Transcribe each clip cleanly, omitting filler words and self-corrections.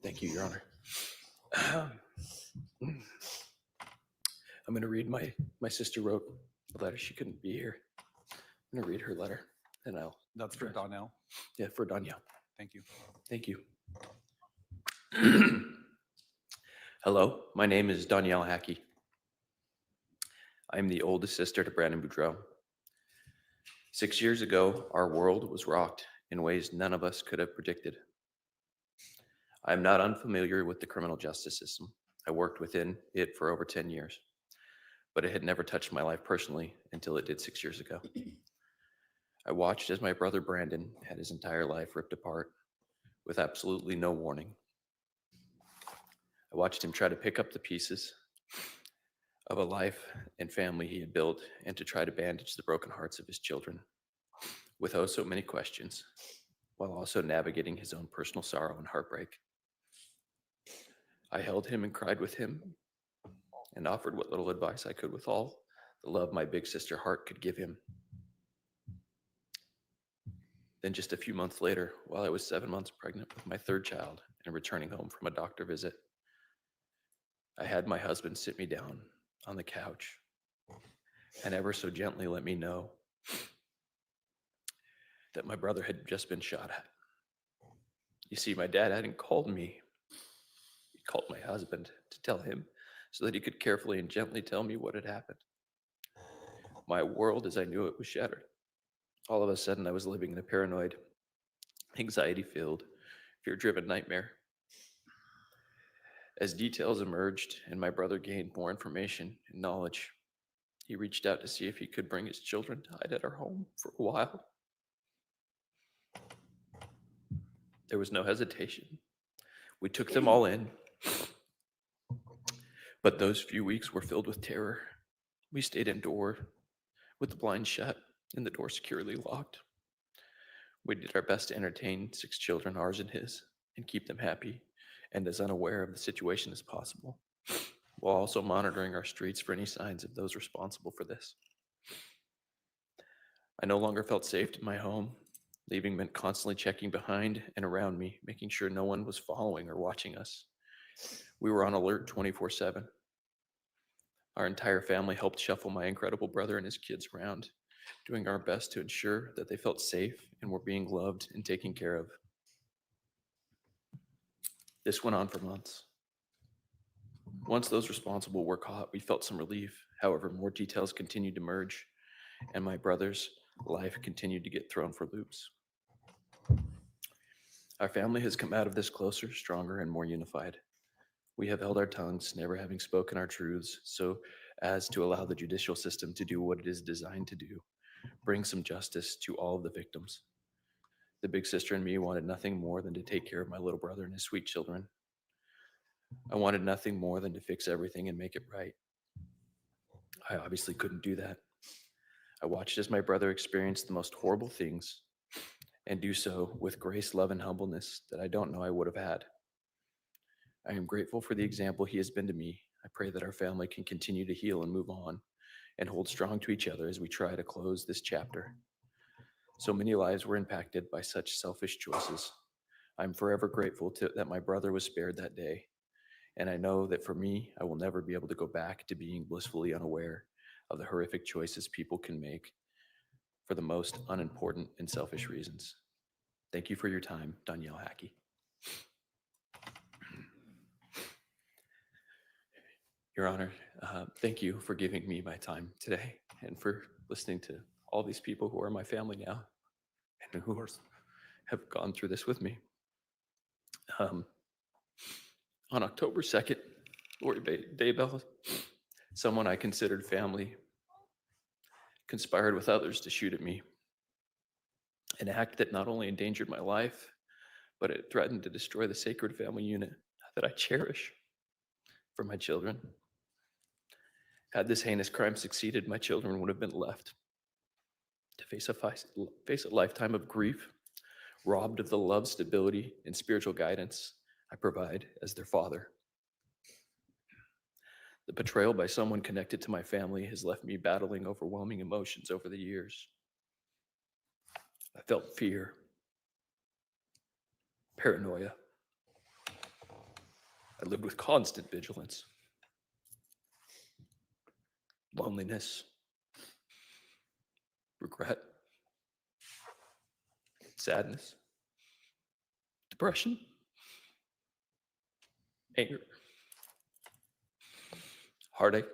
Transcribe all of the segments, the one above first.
Thank you, Your Honor. I'm going to read my sister wrote a letter. She couldn't be here. I'm going to read her letter, and I'll. That's for Donnell. Yeah, for Danielle. Thank you. Thank you. Hello, my name is Danielle Hackey. I'm the oldest sister to Brandon Boudreaux. 6 years ago, our world was rocked in ways none of us could have predicted. I'm not unfamiliar with the criminal justice system. I worked within it for over 10 years, but it had never touched my life personally until it did 6 years ago. I watched as my brother Brandon had his entire life ripped apart with absolutely no warning. I watched him try to pick up the pieces of a life and family he had built and to try to bandage the broken hearts of his children with oh so many questions, while also navigating his own personal sorrow and heartbreak. I held him and cried with him and offered what little advice I could with all the love my big sister heart could give him. Then just a few months later, while I was 7 months pregnant with my third child and returning home from a doctor visit, I had my husband sit me down on the couch and ever so gently let me know that my brother had just been shot at. You see, my dad hadn't called me. He called my husband to tell him so that he could carefully and gently tell me what had happened. My world, as I knew it, was shattered. All of a sudden, I was living in a paranoid, anxiety-filled, fear-driven nightmare. As details emerged and my brother gained more information and knowledge, he reached out to see if he could bring his children to hide at our home for a while. There was no hesitation. We took them all in, but those few weeks were filled with terror. We stayed indoors with the blinds shut and the door securely locked. We did our best to entertain 6 children, ours and his, and keep them happy and as unaware of the situation as possible, while also monitoring our streets for any signs of those responsible for this. I no longer felt safe in my home. Leaving meant constantly checking behind and around me, making sure no one was following or watching us. We were on alert 24/7. Our entire family helped shuffle my incredible brother and his kids around, doing our best to ensure that they felt safe and were being loved and taken care of. This went on for months. Once those responsible were caught, we felt some relief. However, more details continued to merge, and my brother's life continued to get thrown for loops. Our family has come out of this closer, stronger, and more unified. We have held our tongues, never having spoken our truths, so as to allow the judicial system to do what it is designed to do, bring some justice to all of the victims. The big sister and me wanted nothing more than to take care of my little brother and his sweet children. I wanted nothing more than to fix everything and make it right. I obviously couldn't do that. I watched as my brother experienced the most horrible things and do so with grace, love, and humbleness that I don't know I would have had. I am grateful for the example he has been to me. I pray that our family can continue to heal and move on and hold strong to each other as we try to close this chapter. So many lives were impacted by such selfish choices. I'm forever grateful that my brother was spared that day. And I know that for me, I will never be able to go back to being blissfully unaware of the horrific choices people can make for the most unimportant and selfish reasons. Thank you for your time, Danielle Hackey. Your Honor, thank you for giving me my time today and for listening to all these people who are my family now and who have gone through this with me. On October 2nd, Lori Vallow, someone I considered family, conspired with others to shoot at me. An act that not only endangered my life, but it threatened to destroy the sacred family unit that I cherish for my children. Had this heinous crime succeeded, my children would have been left to face a lifetime of grief, robbed of the love, stability, and spiritual guidance I provide as their father. The betrayal by someone connected to my family has left me battling overwhelming emotions over the years. I felt fear, paranoia, I lived with constant vigilance, loneliness, regret, sadness, depression, anger, heartache,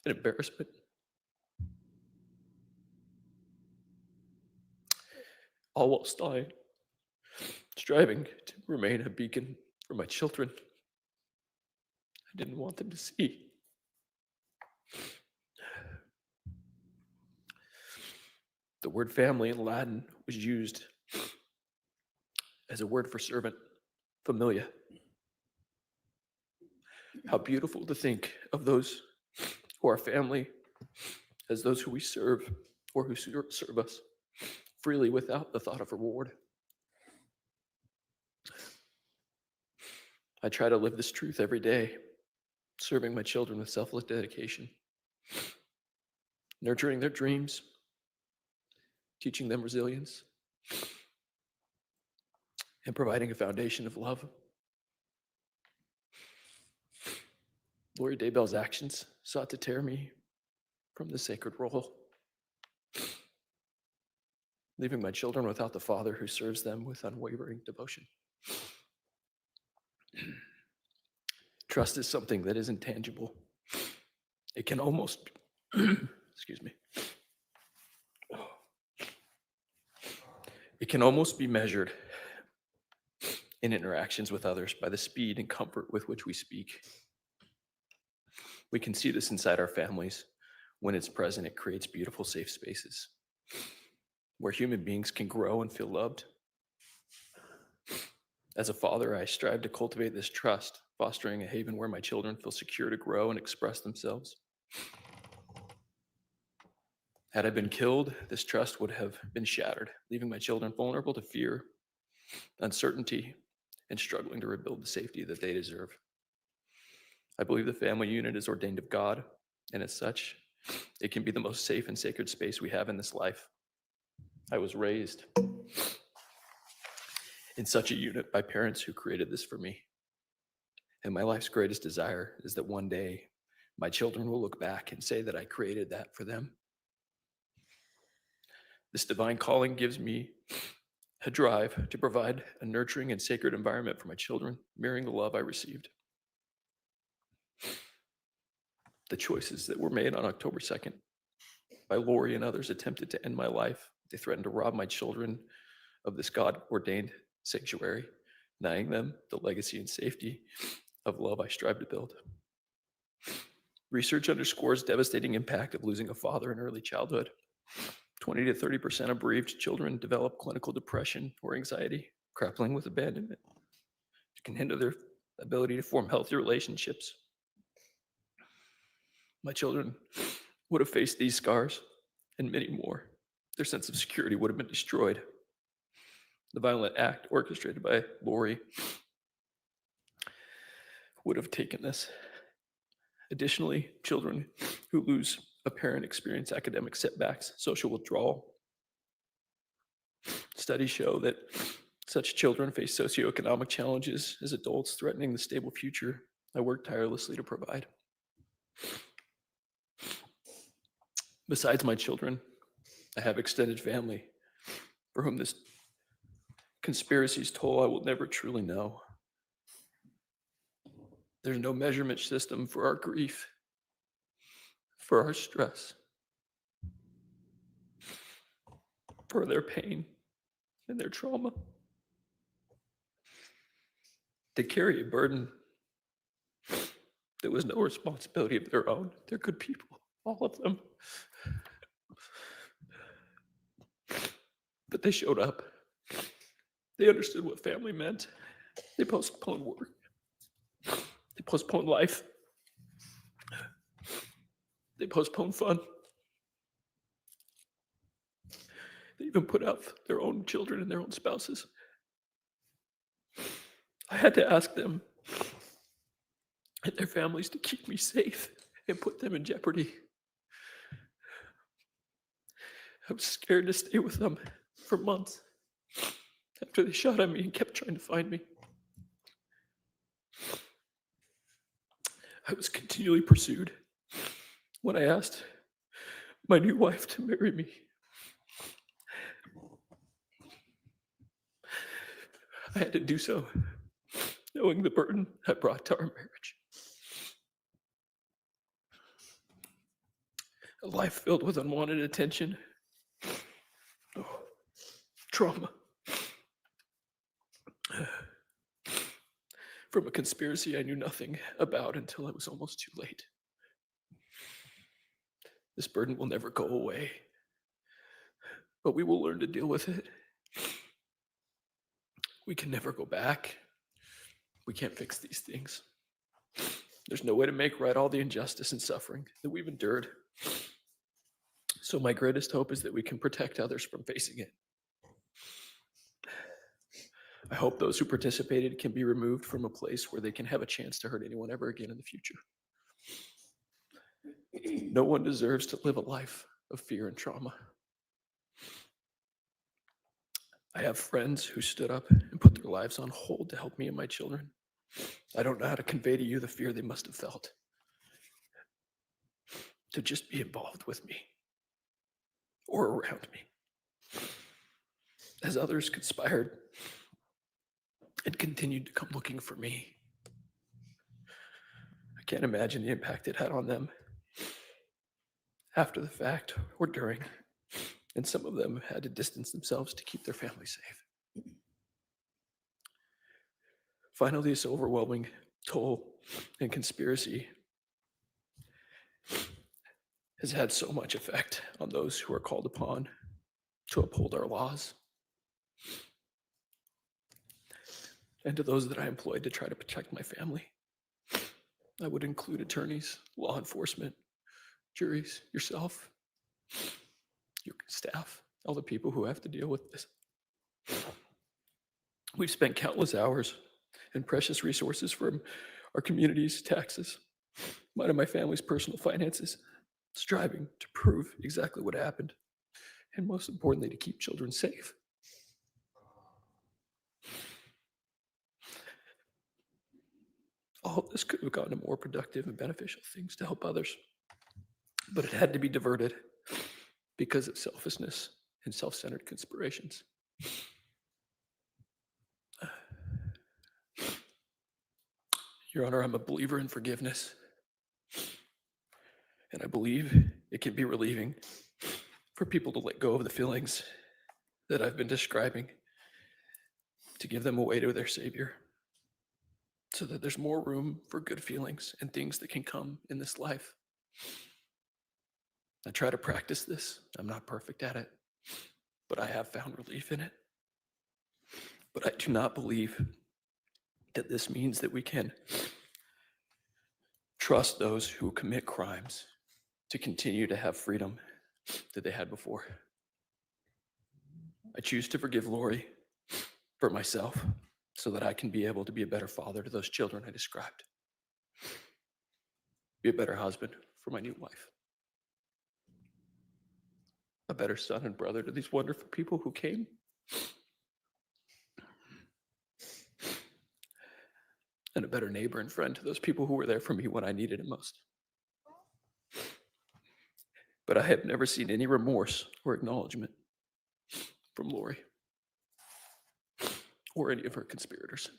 and embarrassment. All whilst I striving to remain a beacon for my children. I didn't want them to see. The word family in Latin was used as a word for servant, familia. How beautiful to think of those who are family as those who we serve or who serve us freely without the thought of reward. I try to live this truth every day, serving my children with selfless dedication, nurturing their dreams, teaching them resilience, and providing a foundation of love. Lori Daybell's actions sought to tear me from the sacred role, leaving my children without the father who serves them with unwavering devotion. Trust is something that is intangible. It can almost, excuse me, it can almost be measured in interactions with others by the speed and comfort with which we speak. We can see this inside our families. When it's present, it creates beautiful, safe spaces where human beings can grow and feel loved. As a father, I strive to cultivate this trust, fostering a haven where my children feel secure to grow and express themselves. Had I been killed, this trust would have been shattered, leaving my children vulnerable to fear, uncertainty, and struggling to rebuild the safety that they deserve. I believe the family unit is ordained of God, and as such, it can be the most safe and sacred space we have in this life. I was raised in such a unit by parents who created this for me. And my life's greatest desire is that one day my children will look back and say that I created that for them. This divine calling gives me a drive to provide a nurturing and sacred environment for my children, mirroring the love I received. The choices that were made on October 2nd by Lori and others attempted to end my life. They threatened to rob my children of this God-ordained sanctuary, denying them the legacy and safety of love I strive to build. Research underscores devastating impact of losing a father in early childhood. 20 to 30% of bereaved children develop clinical depression or anxiety, grappling with abandonment. It can hinder their ability to form healthy relationships. My children would have faced these scars and many more. Their sense of security would have been destroyed. The violent act orchestrated by Lori would have taken this. Additionally, children who lose a parent experience academic setbacks, social withdrawal. Studies show that such children face socioeconomic challenges as adults, threatening the stable future I work tirelessly to provide. Besides my children, I have extended family for whom this conspiracy's toll I will never truly know. There's no measurement system for our grief, for our stress, for their pain and their trauma. They carry a burden that was no responsibility of their own. They're good people, all of them. But they showed up. They understood what family meant. They postponed work. They postponed life. They postponed fun. They even put out their own children and their own spouses. I had to ask them and their families to keep me safe and put them in jeopardy. I was scared to stay with them for months after they shot at me and kept trying to find me. I was continually pursued when I asked my new wife to marry me. I had to do so, knowing the burden I brought to our marriage. A life filled with unwanted attention, trauma, from a conspiracy I knew nothing about until it was almost too late. This burden will never go away, but we will learn to deal with it. We can never go back. We can't fix these things. There's no way to make right all the injustice and suffering that we've endured. So my greatest hope is that we can protect others from facing it. I hope those who participated can be removed from a place where they can have a chance to hurt anyone ever again in the future. No one deserves to live a life of fear and trauma. I have friends who stood up and put their lives on hold to help me and my children. I don't know how to convey to you the fear they must have felt to just be involved with me or around me. As others conspired and continued to come looking for me, I can't imagine the impact it had on them after the fact or during, and some of them had to distance themselves to keep their family safe. Finally, this overwhelming toll and conspiracy has had so much effect on those who are called upon to uphold our laws, and to those that I employed to try to protect my family. I would include attorneys, law enforcement, juries, yourself, your staff, all the people who have to deal with this. We've spent countless hours and precious resources from our community's taxes, mine and my family's personal finances, striving to prove exactly what happened, and most importantly, to keep children safe. All of this could have gone to more productive and beneficial things to help others, but it had to be diverted because of selfishness and self-centered conspirations. Your Honor, I'm a believer in forgiveness, and I believe it can be relieving for people to let go of the feelings that I've been describing, to give them away to their Savior, so that there's more room for good feelings and things that can come in this life. I try to practice this. I'm not perfect at it, but I have found relief in it. But I do not believe that this means that we can trust those who commit crimes to continue to have freedom that they had before. I choose to forgive Lori for myself so that I can be able to be a better father to those children I described, be a better husband for my new wife, a better son and brother to these wonderful people who came, and a better neighbor and friend to those people who were there for me when I needed it most. But I have never seen any remorse or acknowledgement from Lori or any of her conspirators.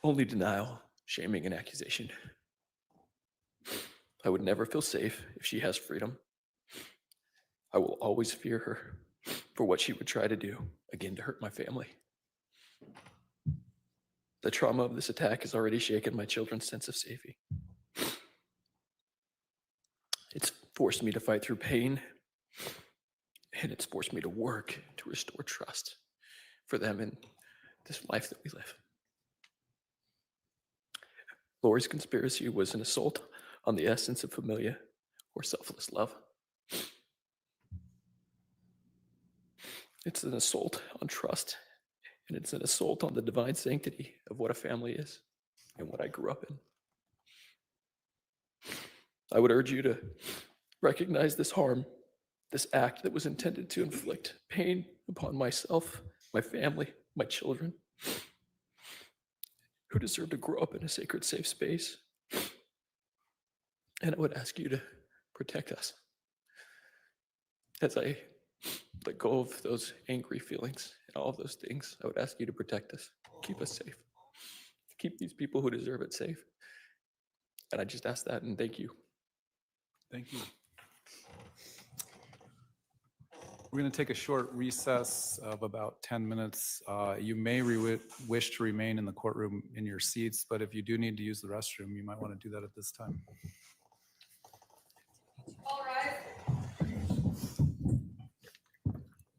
Only denial, shaming, and accusation. I would never feel safe if she has freedom. I will always fear her for what she would try to do, again, to hurt my family. The trauma of this attack has already shaken my children's sense of safety. It's forced me to fight through pain, and it's forced me to work to restore trust for them in this life that we live. Lori's conspiracy was an assault on the essence of familia or selfless love. It's an assault on trust, and it's an assault on the divine sanctity of what a family is and what I grew up in. I would urge you to recognize this harm, this act that was intended to inflict pain upon myself, my family, my children, who deserve to grow up in a sacred, safe space. And I would ask you to protect us. As I let go of those angry feelings and all of those things, I would ask you to protect us, keep us safe, keep these people who deserve it safe. And I just ask that and thank you. Thank you. We're going to take a short recess of about 10 minutes. You may wish to remain in the courtroom in your seats, but if you do need to use the restroom, you might want to do that at this time. All rise.